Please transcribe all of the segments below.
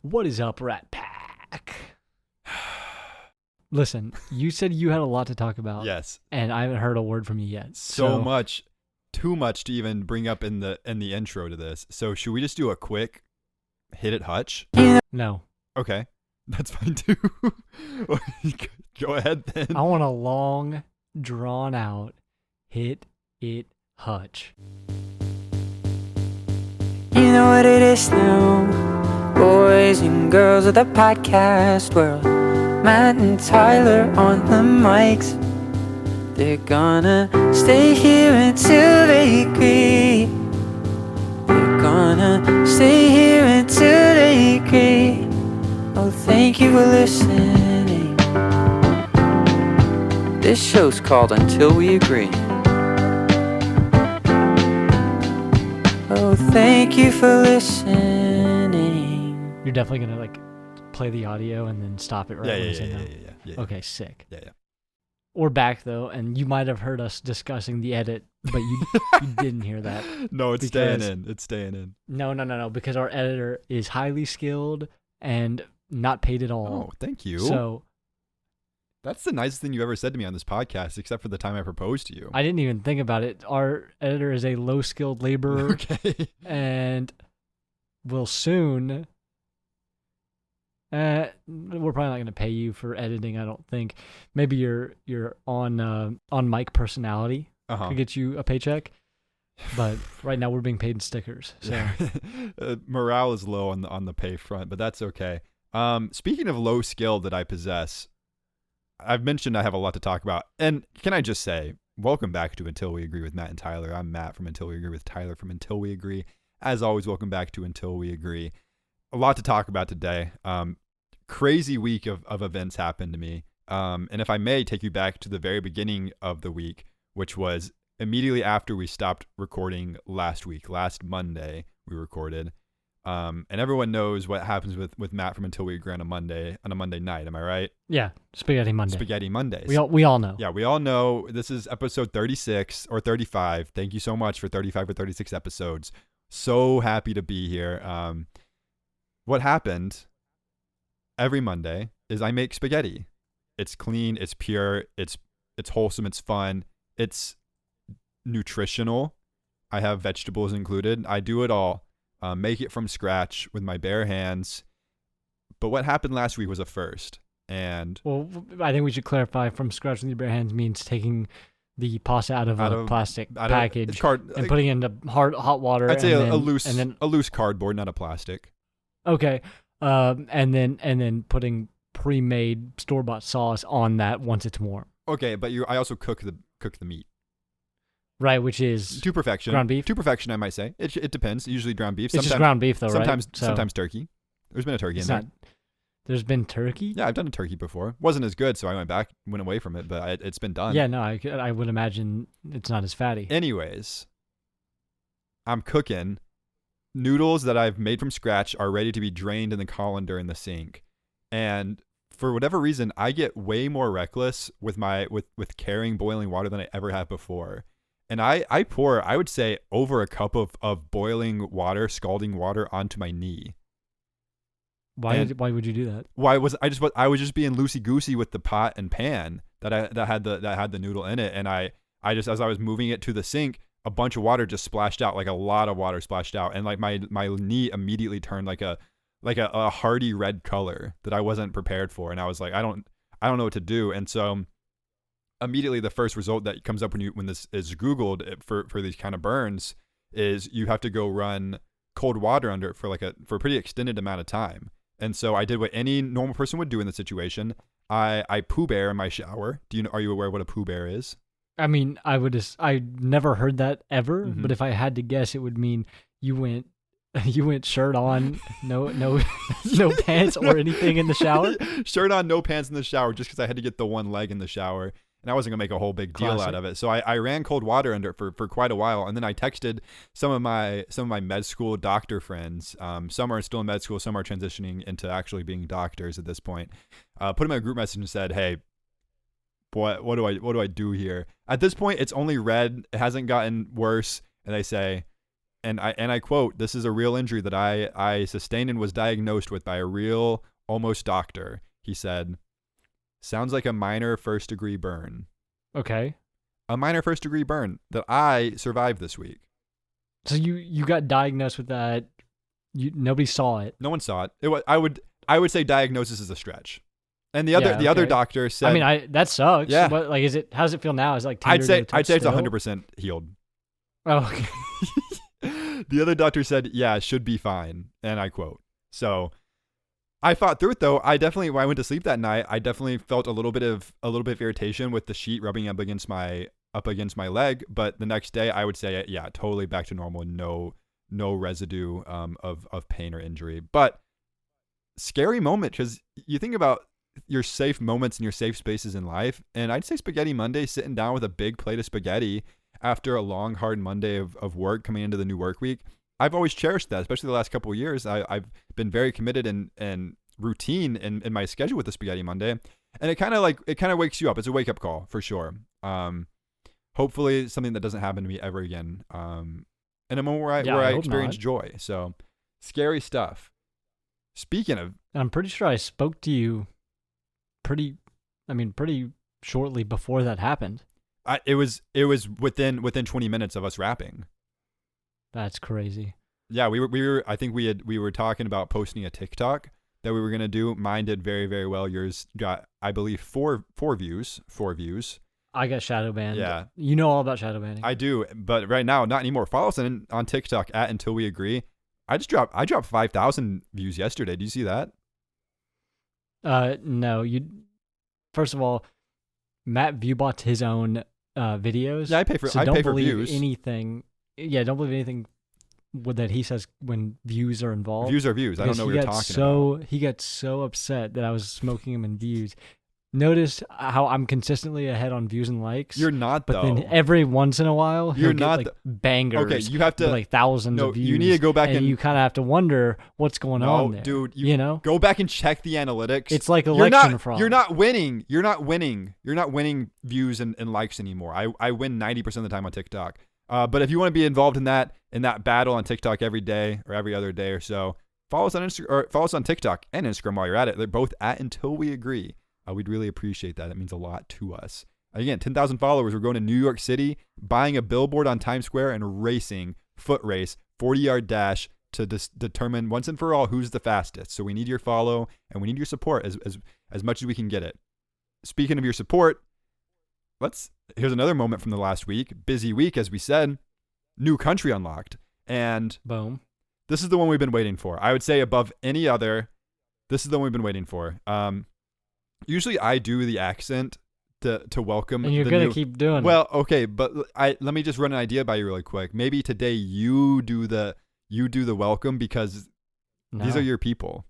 What is up, Rat Pack? Listen, you said you had a lot to talk about. Yes. And I haven't heard a word from you yet. So much, too much to even bring up in the intro to this. So should we just do a quick hit it Hutch? No. Okay. That's fine too. Go ahead then. I want a long, drawn out hit it Hutch. You know what it is now, boys and girls of the podcast world. Matt and Tyler on the mics. They're gonna stay here until they agree. They're gonna stay here until they agree. Oh, thank you for listening. This show's called Until We Agree. Oh, thank you for listening. You're definitely going to like play the audio and then stop it right when you say no? Yeah. Okay, sick. Yeah. We're back though, and you might have heard us discussing the edit, but you didn't hear that. No, it's staying in. It's staying in. No, because our editor is highly skilled and not paid at all. Oh, thank you. So that's the nicest thing you ever said to me on this podcast, except for the time I proposed to you. I didn't even think about it. Our editor is a low-skilled laborer, Okay. and will soon. We're probably not going to pay you for editing. I don't think. Maybe your on mic personality could get you a paycheck, but right now we're being paid in stickers. So morale is low on the pay front, but that's okay. Speaking of low skill that I possess, I've mentioned I have a lot to talk about, and can I just say, welcome back to Until We Agree with Matt and Tyler. I'm Matt from Until We Agree with Tyler from Until We Agree. As always, welcome back to Until We Agree. A lot to talk about today. Crazy week of events happened to me. And if I may take you back to the very beginning of the week, which was immediately after we stopped recording last week. Last Monday, we recorded. And everyone knows what happens with Matt from Until We Agree on a Monday night. Am I right? Yeah, Spaghetti Monday. Spaghetti Mondays. We all know. Yeah, we all know. This is episode 36 or 35. Thank you so much for 35 or 36 episodes. So happy to be here. What happened every Monday is I make spaghetti. It's clean, it's pure, it's wholesome, it's fun, it's nutritional. I have vegetables included. I do it all. Make it from scratch with my bare hands. But what happened last week was a first. And well, I think we should clarify from scratch with your bare hands means taking the pasta out of a plastic package and putting it into hot water. I'd say a loose cardboard, not a plastic. Okay. And then putting pre-made store-bought sauce on that once it's warm. Okay, but I also cook the meat. Right, which is to perfection. Ground beef? To perfection, I might say. It depends. Usually ground beef. It's just ground beef, though, right? Sometimes turkey. There's been a turkey in there. There's been turkey? Yeah, I've done a turkey before. Wasn't as good, so I went away from it, but it's been done. Yeah, no, I would imagine it's not as fatty. Anyways, I'm cooking. Noodles that I've made from scratch are ready to be drained in the colander in the sink. And for whatever reason, I get way more reckless with carrying boiling water than I ever have before. And I pour, I would say, over a cup of boiling water, scalding water onto my knee. Why would you do that? I was just being loosey goosey with the pot and pan that had the noodle in it, and I just, as I was moving it to the sink, a bunch of water just splashed out, like a lot of water splashed out, and like my knee immediately turned like a hardy red color that I wasn't prepared for, and I was like, I don't know what to do, and so immediately the first result that comes up when this is Googled for these kind of burns is you have to go run cold water under it for a pretty extended amount of time. And so I did what any normal person would do in the situation. I poo bear in my shower. Are you aware what a poo bear is? I mean, I never heard that ever, Mm-hmm. but if I had to guess, it would mean you went shirt on, no pants or anything in the shower. Shirt on, no pants in the shower, just because I had to get the one leg in the shower. And I wasn't gonna make a whole big deal out of it. So I ran cold water under it for quite a while, and then I texted some of my med school doctor friends. Some are still in med school, some are transitioning into actually being doctors at this point. Put them in a group message and said, "Hey, what do I do here?" At this point, it's only red. It hasn't gotten worse, and they say, I quote, "This is a real injury that I sustained and was diagnosed with by a real almost doctor." He said, "Sounds like a minor first-degree burn." Okay. A minor first-degree burn that I survived this week. So you got diagnosed with that. Nobody saw it. No one saw it. It was, I would say diagnosis is a stretch. And the other doctor said, I mean, that sucks. Yeah. But like, how does it feel now? Is it like I'd say tender it's still? 100% healed. Oh, okay. The other doctor said, "Yeah, it should be fine." And I quote. So I fought through it though. When I went to sleep that night, I definitely felt a little bit of irritation with the sheet rubbing up against my leg. But the next day, I would say, yeah, totally back to normal. No residue of pain or injury. But scary moment, because you think about your safe moments and your safe spaces in life. And I'd say Spaghetti Monday, sitting down with a big plate of spaghetti after a long, hard Monday of work coming into the new work week. I've always cherished that, especially the last couple of years. I've been very committed and routine in my schedule with the Spaghetti Monday. And it kind of wakes you up. It's a wake up call for sure. Hopefully something that doesn't happen to me ever again. In a moment where I experience joy. So scary stuff. Speaking of, I'm pretty sure I spoke to you pretty shortly before that happened. It was within 20 minutes of us wrapping. That's crazy. Yeah, we were I think we were talking about posting a TikTok that we were going to do. Mine did very, very well. Yours got, I believe, four views. I got shadow banned. Yeah. You know all about shadow banning. I do, but right now, not anymore. Follow us on TikTok at Until We Agree. I dropped 5,000 views yesterday. Do you see that? No. First of all, Matt viewbots his own videos. Yeah, I pay for don't pay for believe views. Anything. Yeah, don't believe anything that he says when views are involved. Views are views. I don't know what you're talking about. He got so upset that I was smoking him in views. Notice how I'm consistently ahead on views and likes. You're not, but though. then every once in a while, you're he'll not get, like, bangers. Okay, you have to like thousands of views. You need to go back and you kind of have to wonder what's going on there. Dude, you know, go back and check the analytics. It's like election fraud. You're not winning. You're not winning views and likes anymore. I win 90% of the time on TikTok. But if you want to be involved in that battle on TikTok every day or every other day or so, follow us on TikTok and Instagram while you're at it. They're both at Until We Agree. We'd really appreciate that. It means a lot to us. Again, 10,000 followers. We're going to New York City, buying a billboard on Times Square and racing, foot race, 40-yard dash to determine once and for all who's the fastest. So we need your follow and we need your support as much as we can get it. Speaking of your support, here's another moment from the last week. Busy week, as we said. New country unlocked. And boom. This is the one we've been waiting for. I would say above any other, this is the one we've been waiting for. Usually I do the accent to welcome. And you're going to keep doing it. Well, okay, but let me just run an idea by you really quick. Maybe today you do the welcome because these are your people.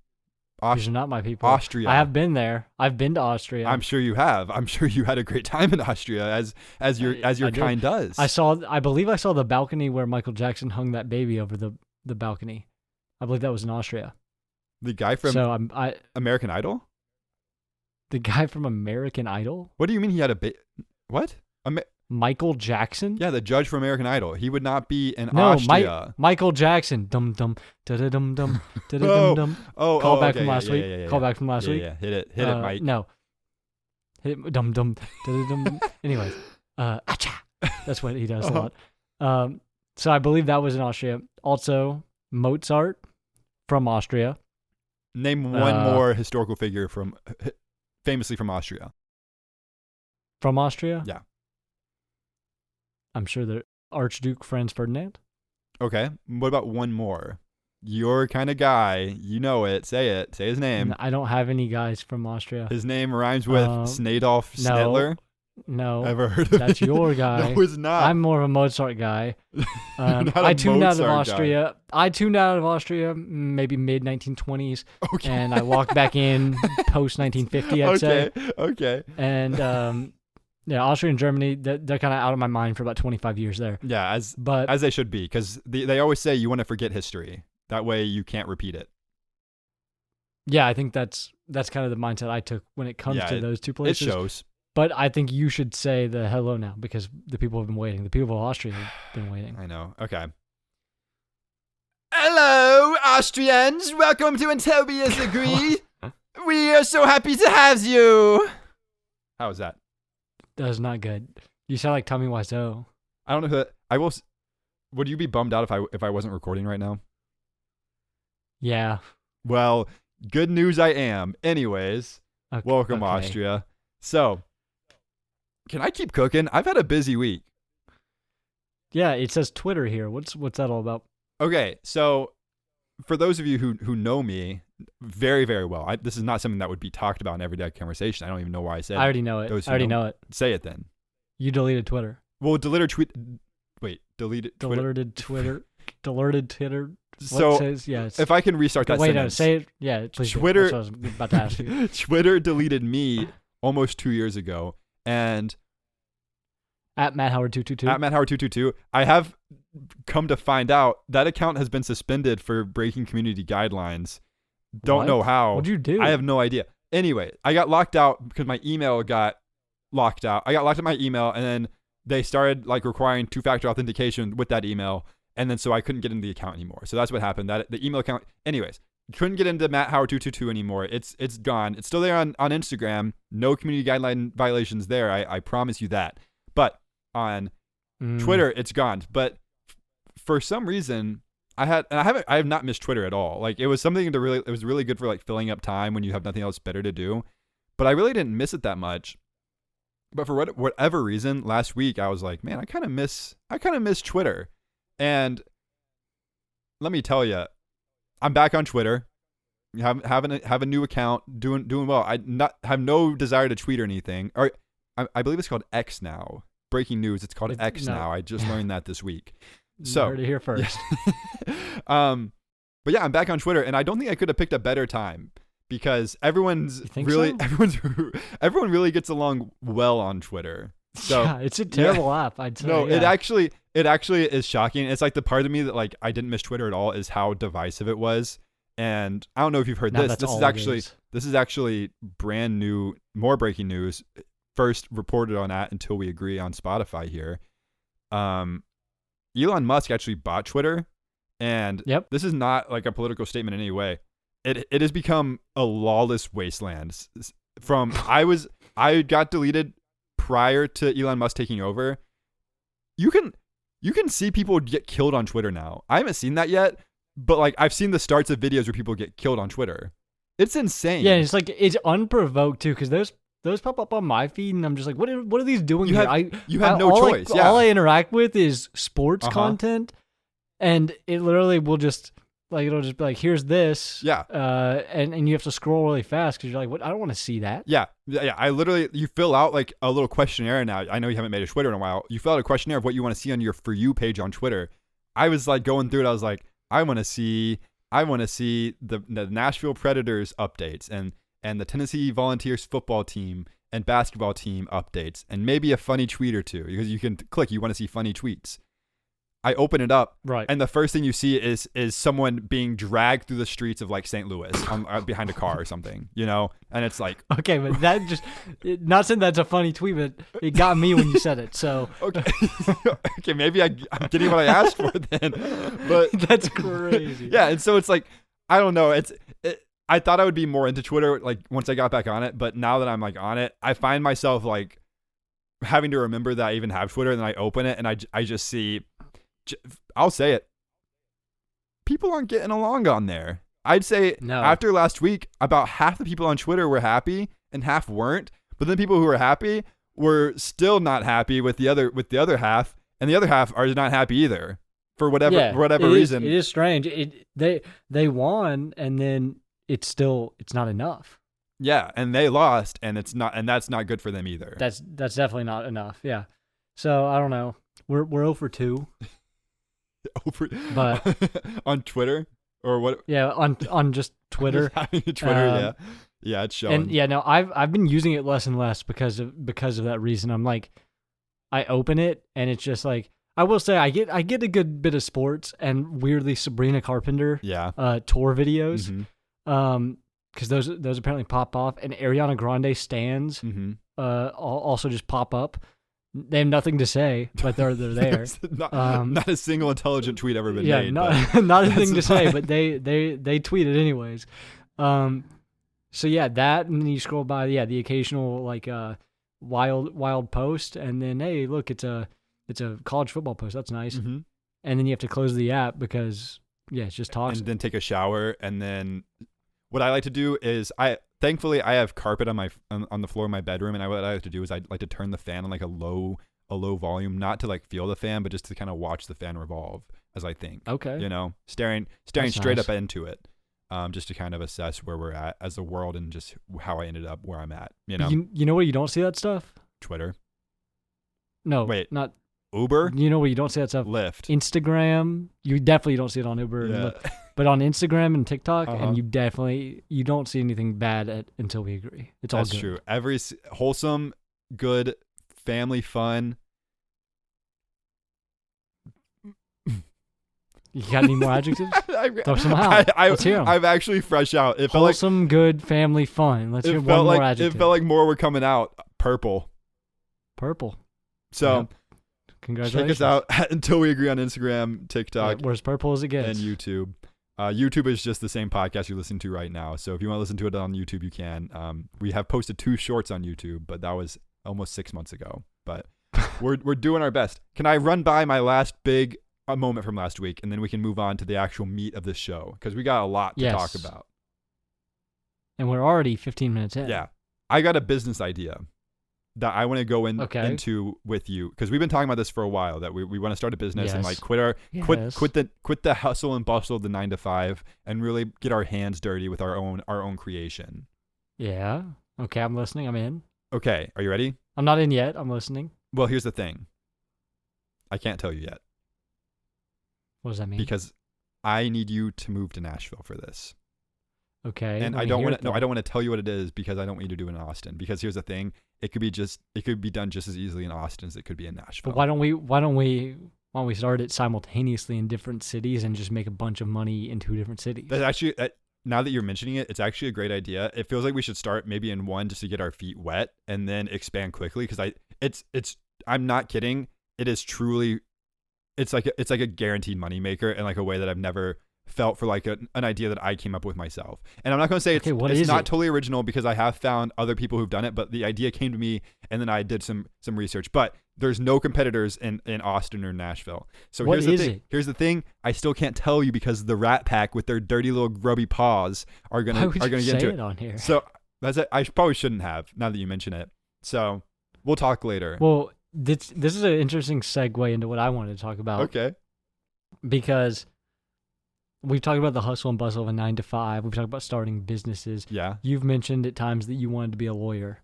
These are not my people. Austria. I have been there. I've been to Austria. I'm sure you have. I'm sure you had a great time in Austria as your kind does. I believe I saw the balcony where Michael Jackson hung that baby over the balcony. I believe that was in Austria. The guy from American Idol? The guy from American Idol? What do you mean he had a what? Michael Jackson? Yeah, the judge from American Idol. He would not be in Austria. Michael Jackson. Dum dum da da dum dum da da dum dum. Call back from last week. Yeah. Call back from last week. Yeah. Hit it, Mike. No. Hit it, dum dum da da dum. Anyways, acha. That's what he does a lot. So I believe that was in Austria. Also, Mozart from Austria. Name one more historical figure famously from Austria. From Austria? Yeah. I'm sure the Archduke Franz Ferdinand. Okay. What about one more? Your kind of guy. You know it. Say it. Say his name. I don't have any guys from Austria. His name rhymes with Snadolf Snedler. No. Ever heard of That's your guy. No, it's not. I'm more of a Mozart guy. I tuned out of Austria. I tuned out of Austria maybe mid 1920s. Okay. And I walked back in post 1950, I'd say. Okay. And yeah, Austria and Germany, they're kind of out of my mind for about 25 years there. Yeah, as they should be, because they always say you want to forget history. That way you can't repeat it. Yeah, I think that's kind of the mindset I took when it comes to those two places. It shows. But I think you should say the hello now because the people have been waiting. The people of Austria have been waiting. I know. Okay. Hello, Austrians. Welcome to Until We Disagree. We are so happy to have you. How was that? That was not good. You sound like Tommy Wiseau. I don't know who. I will. Would you be bummed out if I wasn't recording right now? Yeah. Well, good news I am. Anyways, welcome okay. Austria. So, can I keep cooking? I've had a busy week. Yeah, it says Twitter here. What's that all about? Okay, so for those of you who know me very, very well, this is not something that would be talked about in everyday conversation. I don't even know why I said. I already know it. I already know it. Say it then. You deleted Twitter. Well, deleted Twitter. Deleted Twitter. Deleted Twitter. So says, yeah, if I can restart that wait, sentence. no, say it. Yeah, please. Twitter. That's what I was about to ask you. Twitter deleted me almost 2 years ago, and at Matt Howard 222. At Matt Howard 222. I have come to find out that account has been suspended for breaking community guidelines. Don't know how. What'd you do? I have no idea. Anyway, I got locked out because my email got locked out. I got locked out my email, and then they started like requiring 2-factor authentication with that email. And then so I couldn't get into the account anymore. So that's what happened. That the email account, anyways, couldn't get into Matt Howard 222 anymore. It's gone. It's still there on Instagram. No community guideline violations there. I promise you that. But on Twitter, it's gone. But for some reason, I have not missed Twitter at all. Like it was something it was really good for like filling up time when you have nothing else better to do. But I really didn't miss it that much. But for whatever reason, last week I was like, man, I kind of miss Twitter. And let me tell you, I'm back on Twitter. Have a new account, doing well. I have no desire to tweet or anything. Or I believe it's called X now. Breaking news, it's called X now. I just learned that this week. So you heard it here first. Yeah. But yeah, I'm back on Twitter, and I don't think I could have picked a better time because everyone really gets along well on Twitter. So yeah, it's a terrible app. I'd say. No, it actually is shocking. It's like the part of me that like I didn't miss Twitter at all is how divisive it was. And I don't know if you've heard this. This is actually brand new, more breaking news. First reported on at Until We Agree on Spotify here. Elon Musk actually bought Twitter, and this is not like a political statement in any way. It has become a lawless wasteland. I got deleted prior to Elon Musk taking over. You can see people get killed on Twitter now. I haven't seen that yet, but like I've seen the starts of videos where people get killed on Twitter. It's insane. Yeah, it's like it's unprovoked too, because those pop up on my feed, and I'm just like, what are these doing here? You have no choice. All I interact with is sports content, and it literally will just like it'll just be like, here's this, and you have to scroll really fast because you're like, what? I don't want to see that. Yeah. I literally you fill out like a little questionnaire now. I know you haven't made a Twitter in a while. You fill out a questionnaire of what you want to see on your For You page on Twitter. I was like going through it. I was like, I want to see the Nashville Predators updates and the Tennessee Volunteers football team and basketball team updates, and maybe a funny tweet or two, because you can click, you want to see funny tweets. I open it up, and the first thing you see is someone being dragged through the streets of like St. Louis behind a car or something, you know? And it's like, okay, but that just not saying that's a funny tweet, but it got me when you said it. So okay, maybe I'm getting what I asked for then, but that's crazy. Yeah, and so it's like, I don't know. I thought I would be more into Twitter like once I got back on it, but now that I'm like on it, I find myself like having to remember that I even have Twitter, and then I open it and I just see. I'll say it. People aren't getting along on there. I'd say after last week, about half the people on Twitter were happy and half weren't. But then people who were happy were still not happy with the other half, and the other half are not happy either for whatever reason. It is strange. They won, and then it's not enough. Yeah, and they lost, and that's not good for them either. That's definitely not enough. Yeah. So I don't know. We're 0 for 2. But on Twitter or what? Yeah, on just Twitter. Twitter, yeah, it's showing. And yeah, no, I've been using it less and less because of that reason. I'm like, I open it and it's just like, I will say I get a good bit of sports and weirdly Sabrina Carpenter tour videos, because those apparently pop off, and Ariana Grande stands also just pop up. They have nothing to say, but they're there. not a single intelligent tweet ever been Yeah, made. not a thing to say, fine. but they tweet it anyways. So yeah, that, and then you scroll by, the occasional like wild post, and then hey, look, it's a college football post. That's nice. Mm-hmm. And then you have to close the app because it's just toxic. And then take a shower, and then what I like to do is thankfully I have carpet on the floor of my bedroom, and what I like to do is I like to turn the fan on like a low volume, not to like feel the fan, but just to kind of watch the fan revolve as I think. Okay. Staring That's straight nice. up into it, just to kind of assess where we're at as a world and just how I ended up where I'm at. You know where you don't see that stuff? Twitter, No, Wait. not. Uber, You know where you don't see that stuff? Lyft. Instagram. You definitely don't see it on Uber, and Yeah. Lyft. But on Instagram and TikTok, Uh-huh. and you don't see anything bad until we agree. It's all That's good. true. Every wholesome, good, family fun. You got any more adjectives? Throw some out. Let's hear 'em. I'm actually fresh out. It felt like Wholesome, good, family fun. Let's hear it one felt more like adjective. it felt like more were coming out. Purple. Purple. So Congratulations. check us out until we agree on Instagram, TikTok, We're as purple as it and gets. YouTube. YouTube is just the same podcast you're listening to right now. So if you want to listen to it on YouTube, you can. We have posted 2 shorts on YouTube, but that was almost 6 months ago. But we're doing our best. Can I run by my last big moment from last week, and then we can move on to the actual meat of the show, because we got a lot to talk Yes. about. And we're already 15 minutes in. Yeah, I got a business idea that I want to go Okay. into with you, because we've been talking about this for a while, that we want to start a business and Yes. like quit Yes. the hustle and bustle of the 9 to 5 and really get our hands dirty with our own creation. Yeah. Okay, I'm listening. I'm in. Okay, are you ready? I'm not in yet. I'm listening. Well, here's the thing. I can't tell you yet, What does that mean? because I need you to move to Nashville for this. Okay. And let I me don't hear want it to. No, then. I don't want to tell you what it is, because I don't want you to do it in Austin. Because here's the thing: it could be done just as easily in Austin as it could be in Nashville. But why don't we start it simultaneously in different cities and just make a bunch of money in 2 different cities? That's actually, now that you're mentioning it, it's actually a great idea. It feels like we should start maybe in one just to get our feet wet, and then expand quickly. Because I'm not kidding. It is truly, it's like a guaranteed moneymaker, in like a way that I've never felt for like an idea that I came up with myself. And I'm not going to say Okay, what it's is not it? totally original, because I have found other people who've done it, but the idea came to me, and then I did some research. But there's no competitors in Austin or Nashville. So What here's the is thing. it? Here's the thing. I still can't tell you, because the Rat Pack with their dirty little grubby paws are Why gonna would are you gonna say get into it it. on here? So that's it. I probably shouldn't have, now that you mention it. So we'll talk later. Well, this is an interesting segue into what I wanted to talk about. Okay. Because we've talked about the hustle and bustle of a 9 to 5. We've talked about starting businesses. Yeah. You've mentioned at times that you wanted to be a lawyer.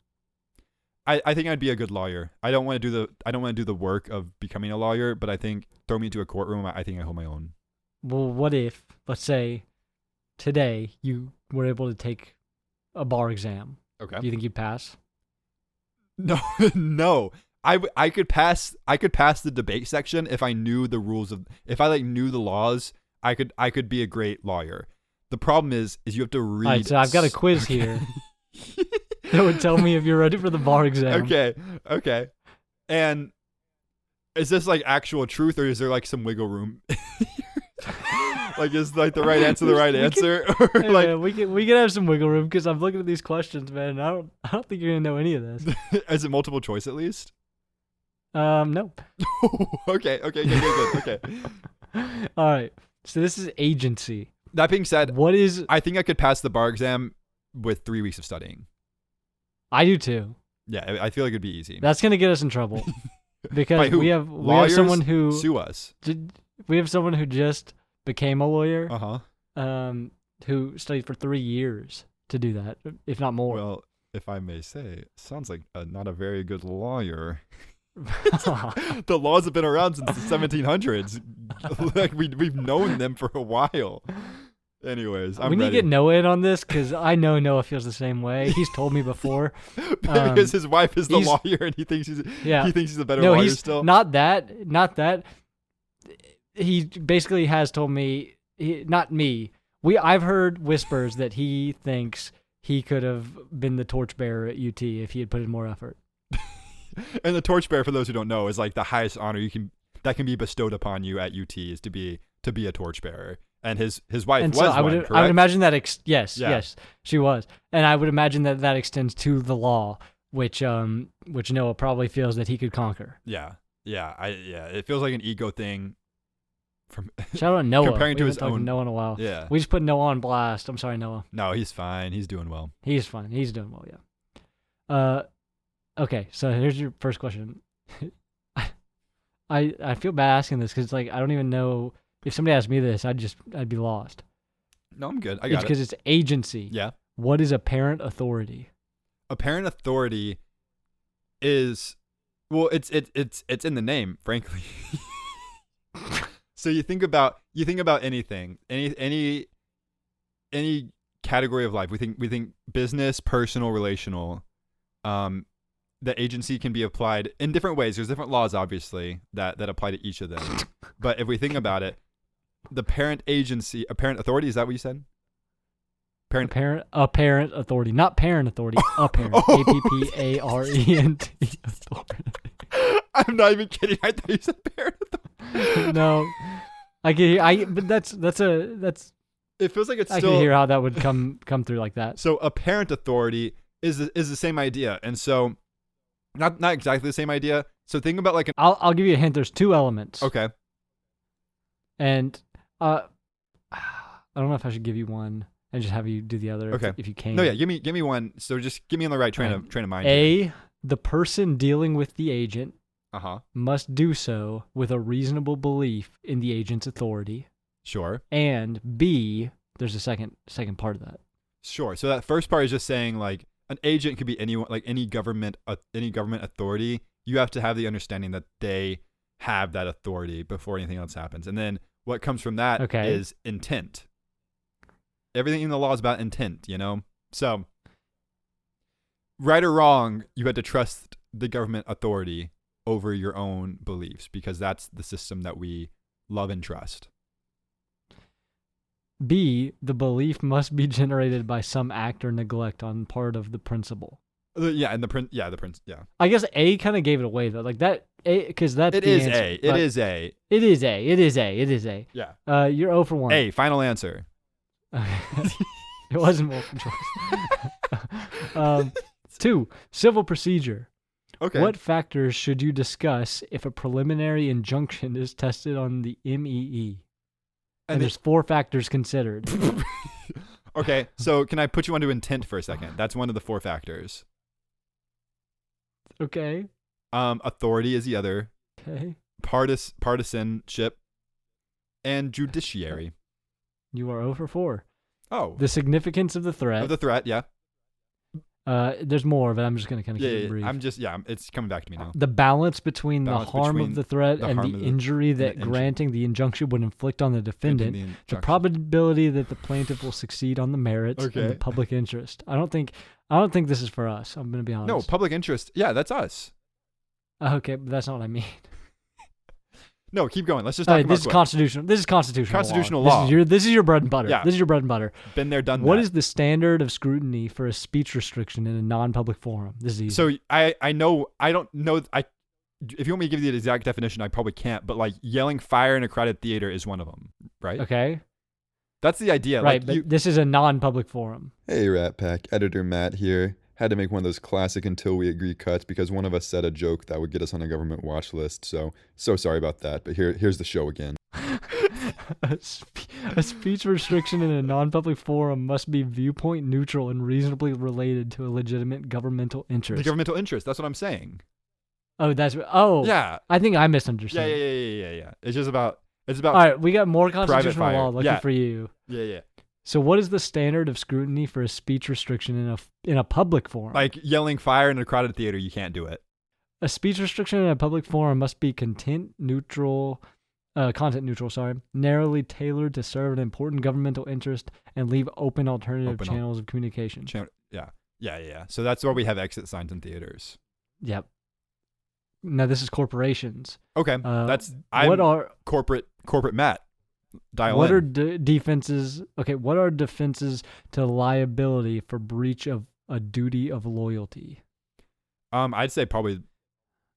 I think I'd be a good lawyer. I don't want to do the work of becoming a lawyer, but I think throw me into a courtroom, I think I hold my own. Well, what if, let's say, today you were able to take a bar exam? Okay. Do you think you'd pass? No, no. I could pass the debate section if I knew the rules if I knew the laws. I could be a great lawyer. The problem is you have to read. All right, so I've got a quiz here that would tell me if you're ready for the bar exam. Okay. And is this like actual truth, or is there like some wiggle room? Like, is like the right answer the right answer? Or Hey, like, man, we can have some wiggle room, because I'm looking at these questions, man. And I don't think you're gonna know any of this. is it multiple choice at least? No. Okay, good. Okay. All right. So this is agency. That being said, What is? I think I could pass the bar exam with 3 weeks of studying. I do too. Yeah, I feel like it'd be easy. That's gonna get us in trouble, because By who? we have Lawyers? someone who Sue us. we have someone who just became a lawyer, Uh-huh. who studied for 3 years to do that, if not more. Well, if I may say, sounds like not a very good lawyer. The laws have been around since the 1700s. Like we've known them for a while. Anyways, I'm we need ready. to get Noah in on this, because I know Noah feels the same way. He's told me before. Because his wife is the he's- lawyer, and he thinks he's a better No, lawyer he's still. not that. He basically has told me, not me. I've heard whispers that he thinks he could have been the torchbearer at UT if he had put in more effort. And the torchbearer, for those who don't know, is like the highest honor that can be bestowed upon you at UT is to be a torchbearer. And his wife And was so one, I would correct? imagine that yes, Yeah. yes, she was. And I would imagine that extends to the law, which Noah probably feels that he could conquer. Yeah. It feels like an ego thing. From Shout out Noah. Comparing We to haven't his talked own. Noah in a while. Yeah. We just put Noah on blast. I'm sorry, Noah. No, he's fine. He's doing well. He's fine. He's doing well, yeah. Okay, so here's your first question. I feel bad asking this because like I don't even know if somebody asked me this, I'd be lost. No, I'm good. I It's got it. because it's agency. Yeah. What is apparent authority? Apparent authority is, well, it's in the name, frankly. So you think about anything, any category of life. We think business, personal, relational. The agency can be applied in different ways. There's different laws, obviously, that apply to each of them. But if we think about it, the apparent authority, is that what you said? Apparent authority, not parent authority. Apparent, APPARENT authority. I'm not even kidding. I thought you said parent authority. No, I can hear. But that's. It feels like it's I still. can hear how that would come through like that. So apparent authority is the same idea, and so not exactly the same idea. So think about like an. I'll give you a hint. There's two elements. Okay. And I don't know if I should give you one and just have you do the other. Okay. If you can. No, yeah. Give me one. So just give me on the right train of mind. A, the person dealing with the agent must do so with a reasonable belief in the agent's authority. Sure. And B, there's a second part of that. Sure. So that first part is just saying like an agent could be anyone, like any government authority. You have to have the understanding that they have that authority before anything else happens. And then what comes from that is intent. Everything in the law is about intent, you know? So right or wrong, you had to trust the government authority over your own beliefs because that's the system that we love and trust. B, the belief must be generated by some act or neglect on part of the principal. Yeah, and yeah. I guess A kind of gave it away though, like that. Because that's it the is answer, A. It is A. It is A. It is A. It is A. Yeah. You're 0 for 1. A. Final answer. It wasn't multiple choice. 2, civil procedure. Okay. What factors should you discuss if a preliminary injunction is tested on the MEE? And there's 4 factors considered. Okay, so can I put you onto intent for a second? That's one of the 4 factors. Okay. Authority is the other. Okay. Partisanship and judiciary. You are 0 for 4. Oh. The significance of the threat. Of the threat, yeah. There's more, but I'm just going to kind of keep it brief. It's coming back to me now. The balance between the harm of the threat and the injury that granting the injunction would inflict on the defendant, the probability that the plaintiff will succeed on the merits, and the public interest. I don't think this is for us. I'm going to be honest. No, public interest. Yeah, that's us. Okay, but that's not what I mean. No, keep going. Let's just talk about this is constitutional. This is constitutional law. This is your bread and butter. Yeah. This is your bread and butter. Been there, done that. What is the standard of scrutiny for a speech restriction in a non-public forum? This is easy. So I don't know. If you want me to give you the exact definition, I probably can't. But like yelling fire in a crowded theater is one of them, right? Okay. That's the idea. Right, like but this is a non-public forum. Hey, Rat Pack. Editor Matt here. Had to make one of those classic until we agree cuts because one of us said a joke that would get us on a government watch list. So sorry about that. But here's the show again. A speech restriction in a non-public forum must be viewpoint neutral and reasonably related to a legitimate governmental interest. The governmental interest. That's what I'm saying. Oh, Yeah. I think I misunderstood. Yeah. It's just about. All right, we got more constitutional law. Lucky for you. Yeah. So what is the standard of scrutiny for a speech restriction in a public forum? Like yelling fire in a crowded theater, you can't do it. A speech restriction in a public forum must be content neutral, narrowly tailored to serve an important governmental interest and leave open alternative channels of communication. Yeah. So that's why we have exit signs in theaters. Yep. Now this is corporations. Okay, corporate Matt. What are defenses? Okay, what are defenses to liability for breach of a duty of loyalty? I'd say probably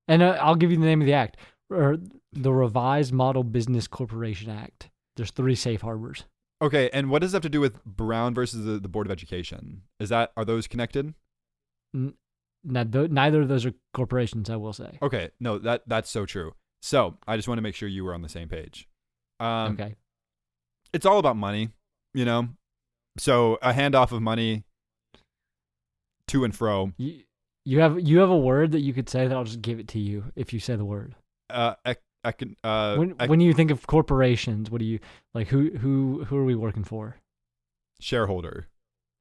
And I'll give you the name of the act. Or the Revised Model Business Corporation Act. There's 3 safe harbors. Okay, and what does that have to do with Brown versus the Board of Education? Are those connected? Neither of those are corporations, I will say. Okay, no, that's so true. So I just want to make sure you were on the same page. Okay. It's all about money, you know? So a handoff of money to and fro. You have a word that you could say that I'll just give it to you if you say the word. When you think of corporations, what do you like? Who are we working for? Shareholder.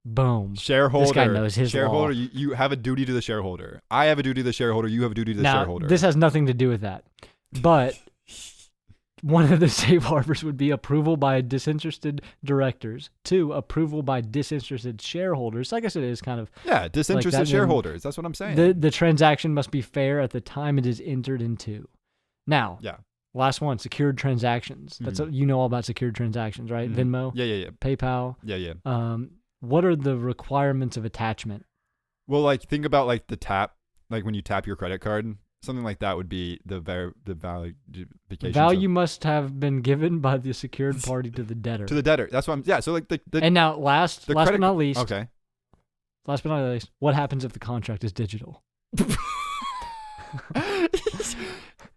Boom. Shareholder. This guy knows his shareholder. law. You have a duty to the shareholder. I have a duty to the shareholder. You have a duty to the shareholder. This has nothing to do with that. But one of the safe harbors would be approval by disinterested directors. 2, approval by disinterested shareholders. I guess it is kind of disinterested like shareholders. That's what I'm saying. The transaction must be fair at the time it is entered into. Now, last one, secured transactions. That's you know all about secured transactions, right? Venmo. Yeah. PayPal. Yeah. What are the requirements of attachment? Well, like think about like the tap, like when you tap your credit card, something like that would be the value. Value must have been given by the secured party to the debtor. To the debtor. That's what I'm. Yeah. So like the and now last but not least. Okay. Last but not least, what happens if the contract is digital?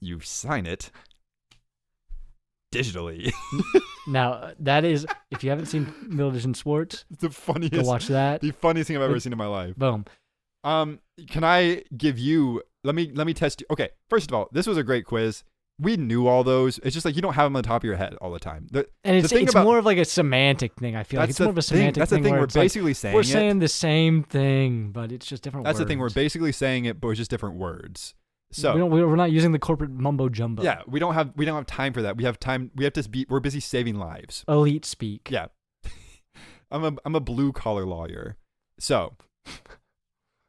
You sign it digitally. Now, that is, if you haven't seen Middle Edition Sports, the funniest. go watch that. The funniest thing I've ever seen in my life. Boom. Can I give you? Let me test you. Okay. First of all, this was a great quiz. We knew all those. It's just like you don't have them on the top of your head all the time. It's more of like a semantic thing. I feel like it's more of a semantic thing. That's the thing. We're basically saying we're saying the same thing, but it's just different words. That's the thing. We're basically saying it, but it's just different words. So we're not using the corporate mumbo jumbo. Yeah, we don't have time for that. We have time. We're busy saving lives. Elite speak. Yeah, I'm a blue collar lawyer. So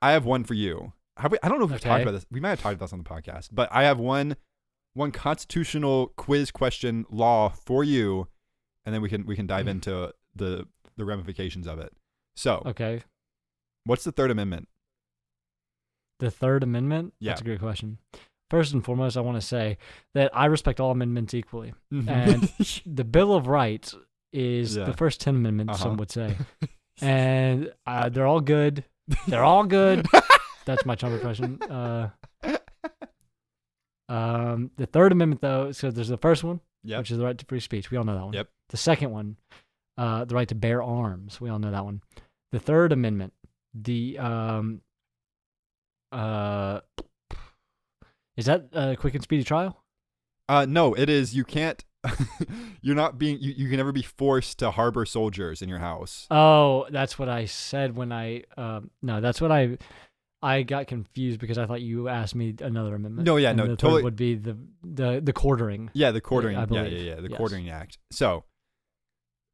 I have one for you. I don't know if we've talked about this. We might have talked about this on the podcast, but I have one constitutional quiz question law for you, and then we can dive into the ramifications of it. So okay, what's the Third Amendment? The Third Amendment? Yeah. That's a great question. First and foremost, I want to say that I respect all amendments equally. And the Bill of Rights is the first 10 amendments, some would say. And they're all good. They're all good. That's my Trump impression. The Third Amendment, though, so there's the first one, which is the right to free speech. We all know that one. Yep. The second one, the right to bear arms. We all know that one. The Third Amendment, the is that a quick and speedy trial? No, it is. You can't. You're not being. You can never be forced to harbor soldiers in your house. Oh, that's what I said when I. No, that's what I got confused because I thought you asked me another amendment. No, yeah, and no, the totally. third would be the quartering. Yeah, the quartering. I believe. Yeah. The Yes. Quartering Act. So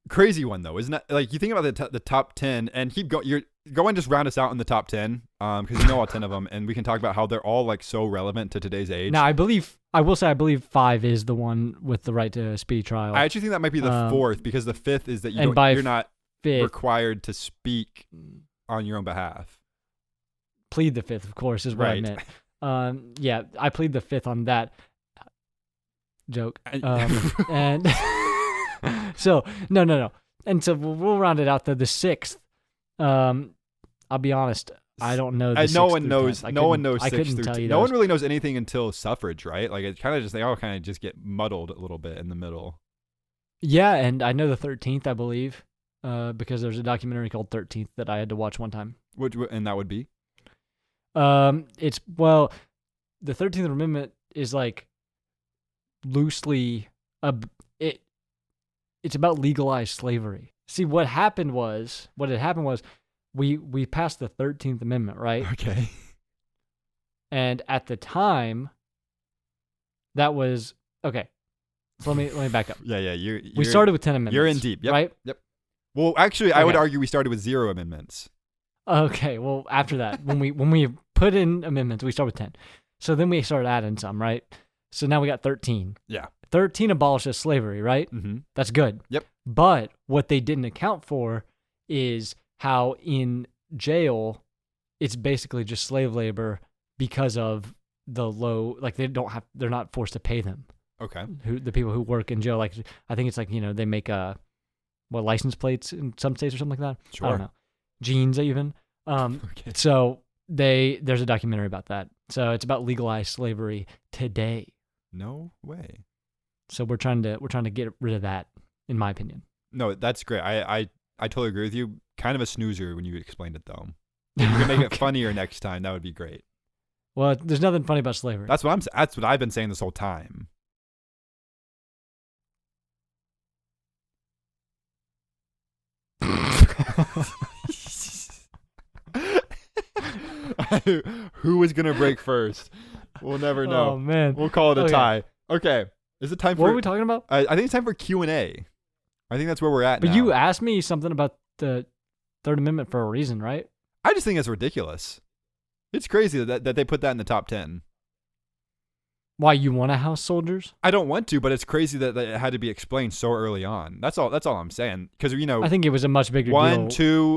crazy one though, isn't that? Like you think about the top 10 and you're go and just round us out in the top 10 because you know all 10 of them, and we can talk about how they're all like so relevant to today's age. Now I believe 5 is the one with the right to speedy trial. I actually think that might be the fourth because the fifth is that you're not required to speak on your own behalf. Plead the fifth, of course, is what I meant. Yeah, I plead the fifth on that joke. And so no. And so we'll round it out to the sixth. I'll be honest, I don't know. No one knows. I No one knows. I 6 couldn't through tell 10. you. No one really knows anything until suffrage, right? Like it kind of just they all kind of just get muddled a little bit in the middle. Yeah, and I know the 13th, I believe, because there's a documentary called 13th that I had to watch one time. And that would be. The 13th Amendment is like loosely it's about legalized slavery. See, what had happened was we passed the 13th Amendment, right? Okay. And at the time, that was okay. So let me back up. Yeah. We started with 10 amendments. You're in deep, right? Yep. Well, actually, I would argue we started with 0 amendments. Okay. Well, after that, when we put in amendments, we started with 10. So then we started adding some, right? So now we got 13. Yeah. 13 abolishes slavery, right? Mm-hmm. That's good. Yep. But what they didn't account for is how in jail it's basically just slave labor because of the low, like they're not forced to pay them. Okay. The people who work in jail, like I think it's like they make license plates in some states or something like that. Sure. I don't know, jeans even. Okay. So there's a documentary about that. So it's about legalized slavery today. No way. So we're trying to get rid of that, in my opinion. No, that's great. I totally agree with you. Kind of a snoozer when you explained it, though. If you can make it funnier next time, that would be great. Well, there's nothing funny about slavery. That's what I've been saying this whole time. Who is gonna break first? We'll never know. Oh man, We'll call it a Okay. tie. Okay. Is it time for? what were we talking about? I think it's time for Q&A. I think that's where we're at But now. you asked me something about the Third Amendment for a reason, right? I just think it's ridiculous. It's crazy that they put that in the top 10. Why you want to house soldiers? I don't want to, but it's crazy that it had to be explained so early on. That's all I'm saying. Because I think it was a much bigger 1, deal.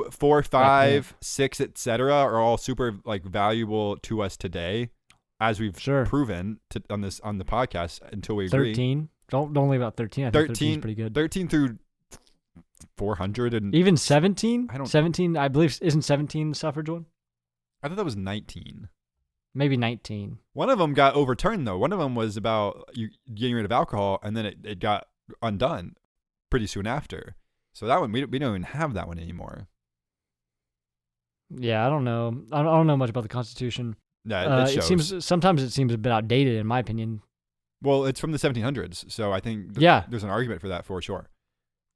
2, 4, then. 5, 6, etc. are all super like valuable to us today, as we've Sure. proven on the podcast until we agree. 13. Don't leave out 13. I think 13 is pretty good. 13 through 400 and Even 17. I don't- 17. I believe isn't 17 the suffrage one? I thought that was 19. Maybe 19. One of them got overturned though. One of them was about you getting rid of alcohol, and then it got undone pretty soon after. So that one we don't even have that one anymore. Yeah, I don't know. I don't know much about the Constitution. Yeah, it shows. Sometimes it seems a bit outdated, in my opinion. Well, it's from the 1700s, so I think Yeah. there's an argument for that for sure.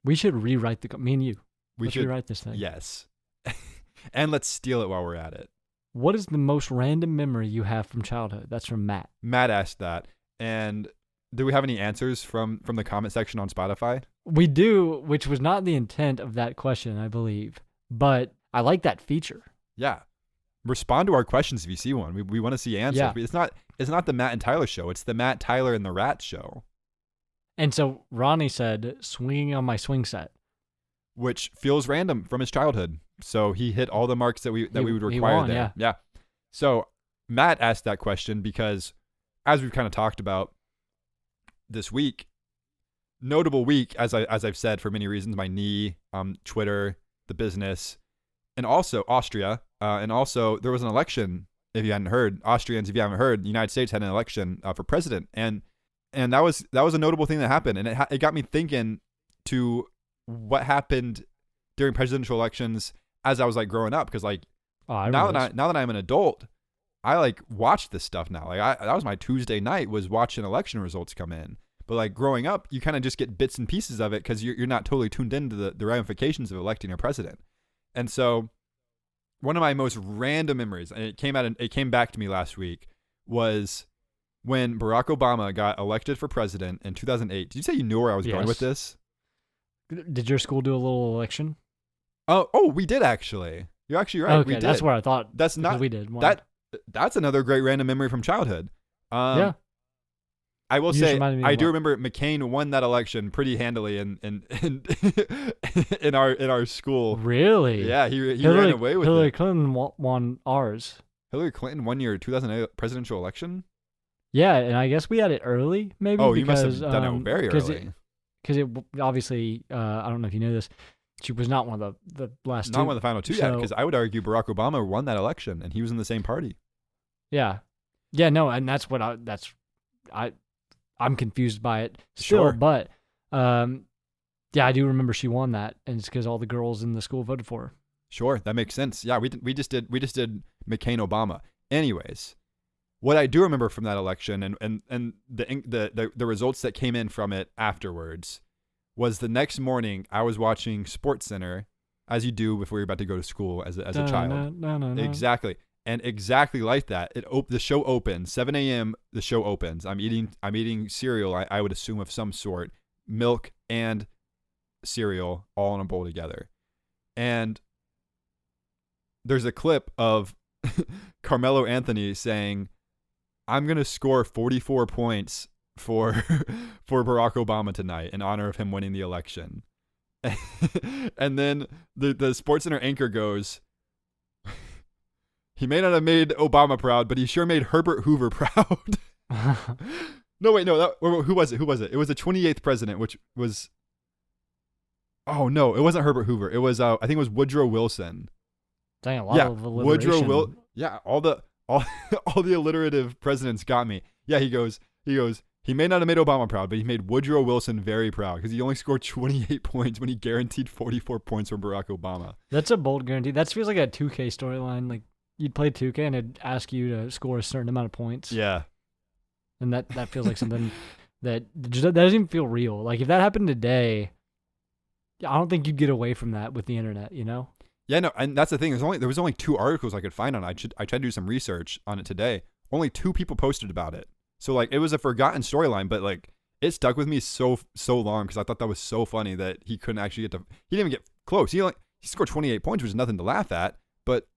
We should rewrite me and you. We Let's should rewrite this thing. Yes. And let's steal it while we're at it. What is the most random memory you have from childhood? That's from Matt. Matt asked that. And do we have any answers from the comment section on Spotify? We do, which was not the intent of that question, I believe. But I like that feature. Yeah. Respond to our questions if you see one. We want to see answers. Yeah. It's not the Matt and Tyler show. It's the Matt, Tyler, and the Rat show, And so Ronnie said, swinging on my swing set. which feels random from his childhood. So he hit all the marks that we would He require won, there. Yeah. So Matt asked that question because, as we've kind of talked about this week, notable week, as I've said for many reasons, my knee, Twitter, the business, and also Austria, and also there was an election. If you hadn't heard, Austrians, if you haven't heard, the United States had an election for president, and that was a notable thing that happened, and it got me thinking to what happened during presidential elections as I was like growing up, because like now that I'm an adult, I like watch this stuff now. Like that was my Tuesday night, was watching election results come in. But like growing up, you kind of just get bits and pieces of it because you're not totally tuned into the ramifications of electing a president. And so one of my most random memories, and it came back to me last week, was when Barack Obama got elected for president in 2008. Did you say you knew where I was going with this? Did your school do a little election? Oh, we did actually. You're actually right. Okay, we did. that's where I thought. That's because not we did. One. That's another great random memory from childhood. Yeah. I will You just say reminded me of I do what? remember McCain won that election pretty handily in our school. Really? Yeah, he ran away with Hillary it. Clinton won ours. Hillary Clinton won your 2008 presidential election? Yeah, and I guess we had it early, maybe. Oh, because, you must have done it very early. Because it obviously, I don't know if you know this, she was not one of the last Not two. one of the final two yet, So- because I would argue Barack Obama won that election, and he was in the same party. Yeah. Yeah, no, and that's what I'm confused by it still, Sure. but yeah, I do remember she won that, and it's because all the girls in the school voted for her. Sure, that makes sense. Yeah, we just did McCain Obama. Anyways, what I do remember from that election and the results that came in from it afterwards was the next morning I was watching SportsCenter, as you do before you're about to go to school as a child. Exactly. And exactly like that, the show opens 7 a.m. The show opens. I'm eating cereal. I would assume of some sort, milk and cereal all in a bowl together. And there's a clip of Carmelo Anthony saying, "I'm gonna score 44 points for Barack Obama tonight in honor of him winning the election." And then the SportsCenter anchor goes, He may not have made Obama proud, but he sure made Herbert Hoover proud. No, wait, no. Who was it? It was the 28th president, which was. Oh no, it wasn't Herbert Hoover. It was I think it was Woodrow Wilson. Dang, a lot of alliteration. All the alliterative presidents got me. Yeah, he goes. He may not have made Obama proud, but he made Woodrow Wilson very proud because he only scored 28 points when he guaranteed 44 points from Barack Obama. That's a bold guarantee. That feels like a 2K storyline. Like you'd play 2K and it'd ask you to score a certain amount of points. Yeah. And that feels like something that doesn't even feel real. Like if that happened today, I don't think you'd get away from that with the internet, you know? Yeah, no, and that's the thing. There was only 2 articles I could find on it. I tried to do some research on it today. Only 2 people posted about it. So like it was a forgotten storyline, but like it stuck with me so long because I thought that was so funny that he couldn't actually get to. He didn't even get close. He scored 28 points, which is nothing to laugh at. But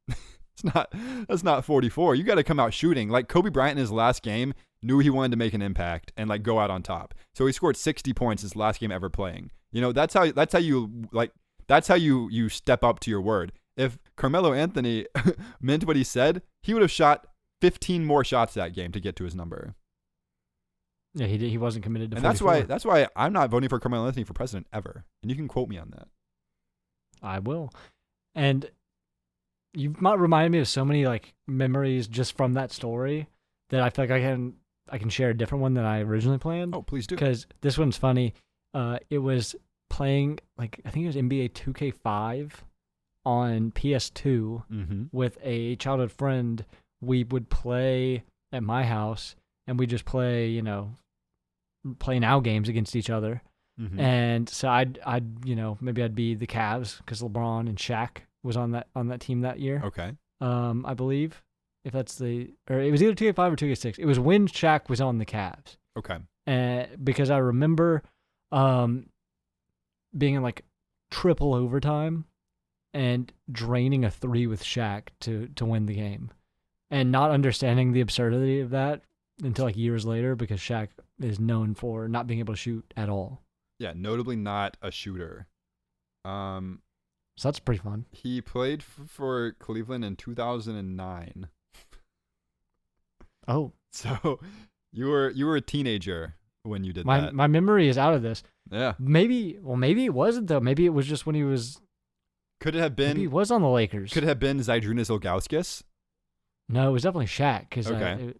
that's not 44. You got to come out shooting. Like Kobe Bryant in his last game knew he wanted to make an impact and like go out on top. So he scored 60 points his last game ever playing. You know, that's how you step up to your word. If Carmelo Anthony meant what he said, he would have shot 15 more shots that game to get to his number. Yeah, he wasn't committed to. And 44. that's why I'm not voting for Carmelo Anthony for president ever. And you can quote me on that. I will. And you might remind me of so many like memories just from that story that I feel like I can share a different one than I originally planned. Oh, please do. Because this one's funny. It was playing like I think it was NBA 2K5 on PS2 with a childhood friend. We would play at my house and we just play, you know, play now games against each other. And so I'd maybe I'd be the Cavs because LeBron and Shaq was on that team that year. Okay. I believe if that's or it was either 2K5 or 2K6. It was when Shaq was on the Cavs. Okay. Because I remember being in like triple overtime and draining a 3 with Shaq to win the game, and not understanding the absurdity of that until like years later because Shaq is known for not being able to shoot at all. Yeah, notably not a shooter. So that's pretty fun. He played for Cleveland in 2009. Oh, so you were a teenager when you did that. My memory is out of this. Yeah. Maybe it wasn't though. Maybe it was just when he was. Could it have been? Maybe he was on the Lakers. Could it have been Zydrunas Ilgauskas? No, it was definitely Shaq because Okay.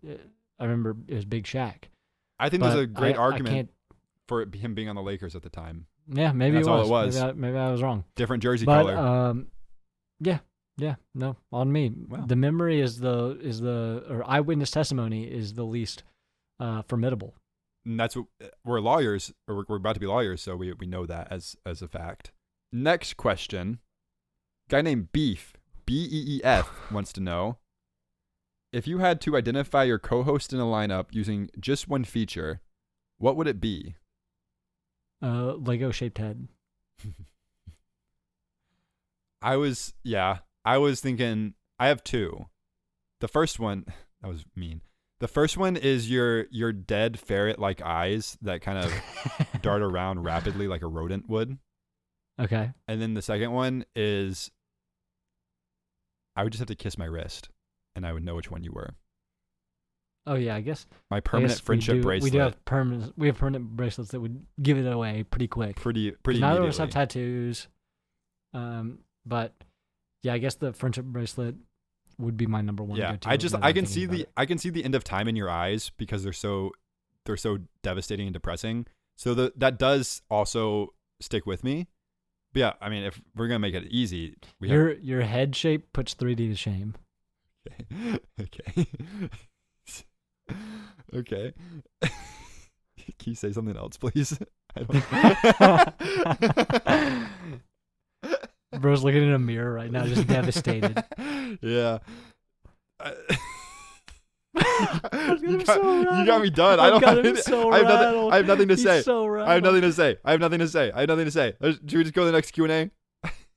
I remember it was Big Shaq. I think there's a great argument I can't, for him being on the Lakers at the time. Yeah, maybe That's it was. all it was. Maybe I was wrong. Different jersey But color. yeah, no, on me. Wow. The memory or eyewitness testimony is the least formidable. And that's what we're lawyers, or we're about to be lawyers, so we know that as a fact. Next question. Guy named Beef, Beef, wants to know, if you had to identify your co-host in a lineup using just one feature, what would it be? Lego shaped head. I was thinking, I have 2. The first one, that was mean. The first one is your dead ferret-like eyes that kind of dart around rapidly like a rodent would. Okay. And then the second one is, I would just have to kiss my wrist, and I would know which one you were. Oh yeah, I guess. My permanent friendship bracelet. We have permanent bracelets that would give it away pretty quick. Pretty Neither of us immediately. have tattoos. But yeah, I guess the friendship bracelet would be my number one. Yeah, go-to I can see the end of time in your eyes because they're so devastating and depressing. So that does also stick with me. But yeah, I mean, if we're gonna make it easzy, your head shape puts 3D to shame. Okay. Okay. Can you say something else, please? Bro's looking in a mirror right now, just devastated. Yeah. You got me done. I have nothing to say. I have nothing to say. Should we just go to the next Q&A?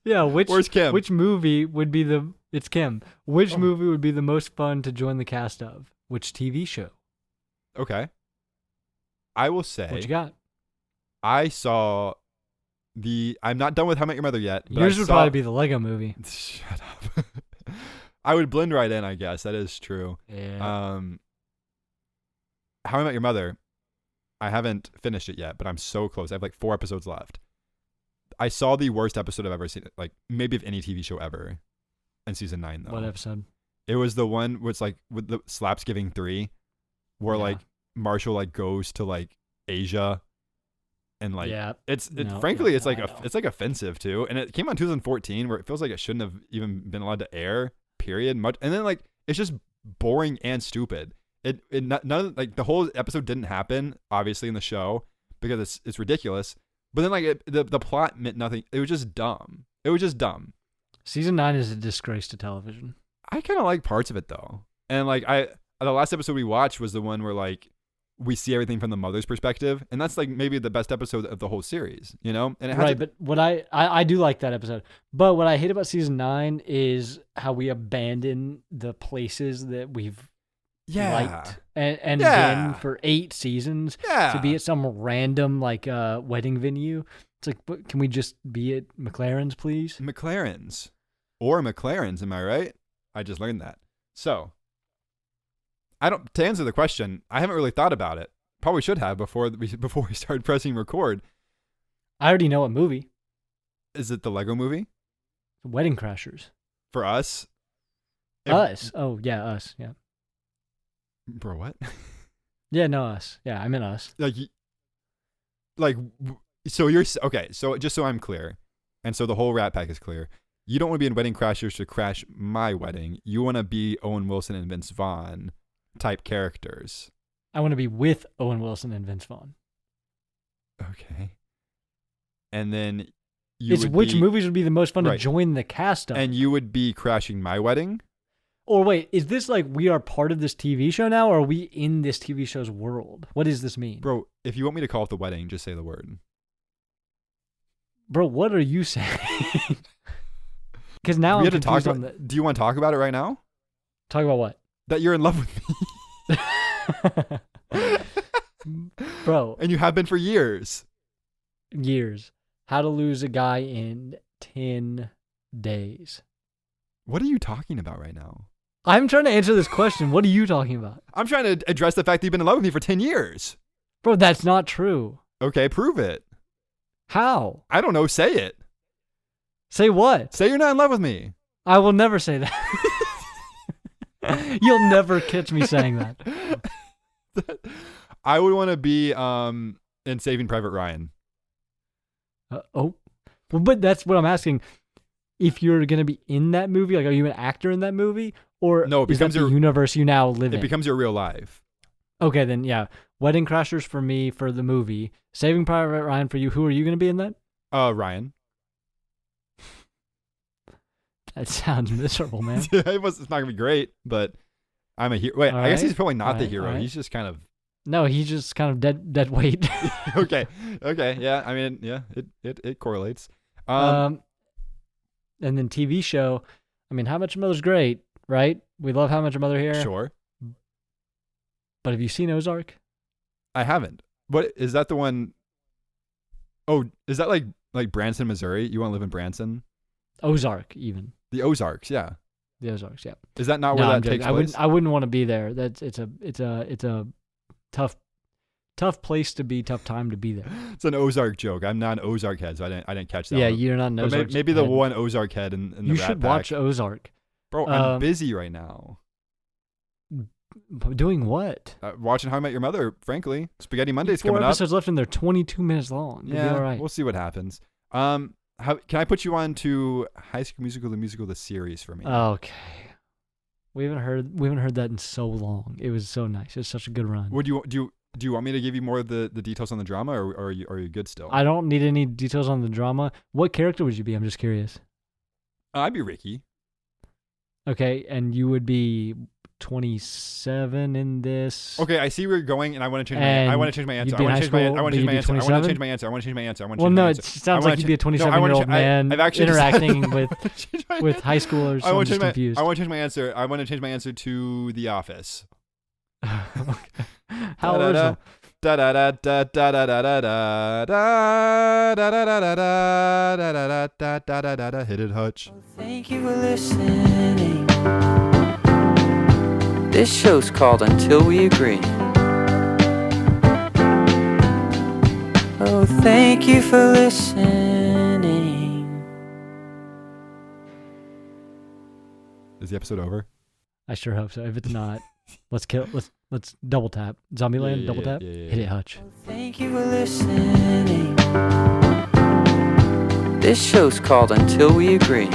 Yeah, Where's Kim? Which movie would be it's Kim. Which movie would be the most fun to join the cast of? Which TV show? Okay. I will say. What you got? I saw I'm not done with How I Met Your Mother yet. But Yours would probably be the Lego movie. Shut up. I would blend right in, I guess. That is true. Yeah. How I Met Your Mother, I haven't finished it yet, but I'm so close. I have like 4 episodes left. I saw the worst episode I've ever seen, like maybe of any TV show ever, in season 9 though. What episode? It was the one where it's like with the Slapsgiving 3, where Yeah. like Marshall like goes to like Asia, and like Yeah. frankly it's I like know. it's like offensive too, and it came out in 2014 where it feels like it shouldn't have even been allowed to air. Period. Much, and then like it's just boring and stupid. None of like the whole episode didn't happen obviously in the show because it's ridiculous. But then like the plot meant nothing. It was just dumb. Season 9 is a disgrace to television. I kind of like parts of it though. And like the last episode we watched was the one where like we see everything from the mother's perspective, and that's like maybe the best episode of the whole series, you know? And it has Right, but what I do like that episode. But what I hate about season 9 is how we abandon the places that we've liked and been for 8 seasons to be at some random like wedding venue. It's like, but can we just be at McLaren's, please? McLaren's, am I right? I just learned that. So to answer the question, I haven't really thought about it. Probably should have before we started pressing record. I already know what movie. Is it the Lego movie? Wedding Crashers. For us? Us. Oh, yeah, us. Yeah. Bro, what? Yeah, no, us. Yeah, I meant us. So you're okay. So just so I'm clear, and so the whole Rat Pack is clear. You don't want to be in Wedding Crashers to crash my wedding. You want to be Owen Wilson and Vince Vaughn type characters. I want to be with Owen Wilson and Vince Vaughn. Okay. And then which movies would be the most fun Right. to join the cast of? And you would be crashing my wedding? Or wait, is this like we are part of this TV show now, or are we in this TV show's world? What does this mean? Bro, if you want me to call it the wedding, just say the word. Bro, what are you saying? Because now We I'm had to talk confused on about, do you want to talk about it right now? Talk about what? That you're in love with me. Bro, And you have been for years. years. How to lose a guy in 10 days. What are you talking about right now? I'm trying to answer this question. What are you talking about? I'm trying to address the fact that you've been in love with me for 10 years. Bro, that's not true. Okay, prove it. How? I don't know. Say it. Say what? Say you're not in love with me. I will never say that. You'll never catch me saying that. I would want to be in Saving Private Ryan. Well, but that's what I'm asking. If you're going to be in that movie, like, are you an actor in that movie? Or No, it is that becomes the your- universe you now live It in? becomes your real life. Okay, then, yeah. Wedding Crashers for me for the movie. Saving Private Ryan for you. Who are you going to be in that? Ryan. That sounds miserable, man. It's not going to be great, but I'm a hero. Wait, I guess Alright, he's probably not the alright, hero. alright. He's just kind of... No, he's just kind of dead weight. Okay. Yeah, I mean, yeah, it correlates. And then TV show. I mean, How Much Your Mother's great, right? We love How Much Your Mother here. Sure. But have you seen Ozark? I haven't. What is that the one? Oh, is that like Branson, Missouri? You want to live in Branson? Ozark, even. The Ozarks, yeah. The Ozarks, yeah. Is that not No, where I'm that takes joking. place? I wouldn't want to be there. It's a tough place to be, tough time to be there. It's an Ozark joke. I'm not an Ozark head, so I didn't catch that. Yeah, one. you're not an But Ozark. maybe the head. one Ozark head in the You Rat should Pack. watch Ozark. Bro, I'm busy right now. Doing what? Watching How I Met Your Mother, frankly. Spaghetti Monday's 4 coming up. episodes left and they're 22 minutes long. You'll be all right. We'll see what happens. Can I put you on to High School Musical, the series for me? Okay. We haven't heard that in so long. It was so nice. It was such a good run. Would you do you want me to give you more of the details on the drama, or are you good still? I don't need any details on the drama. What character would you be? I'm just curious. I'd be Ricky. Okay, and you would be 27 in this. Okay, I see where you're going, and I want to change And my. I want to change my answer. you'd be in high school, I want to but change my you'd be answer. I want to 27? change my answer. I want to change my answer. I want to Well, change no, my it answer. sounds like you'd be a 27-year-old man I've actually interacting decided- with high schoolers. So I I'm want to just confused. I want to change my answer. I want to change my answer to The Office. How original. Da da da da da da da da da da da da da da da da da da da da. Hit it, Hutch. Thank you for listening. This show's called Until We Agree. Oh, thank you for listening. Is the episode over? I sure hope so. If it's not, let's double tap. Zombieland, double tap. Hit it, Hutch. Oh, thank you for listening. This show's called Until We Agree.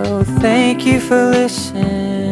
Oh, thank you for listening.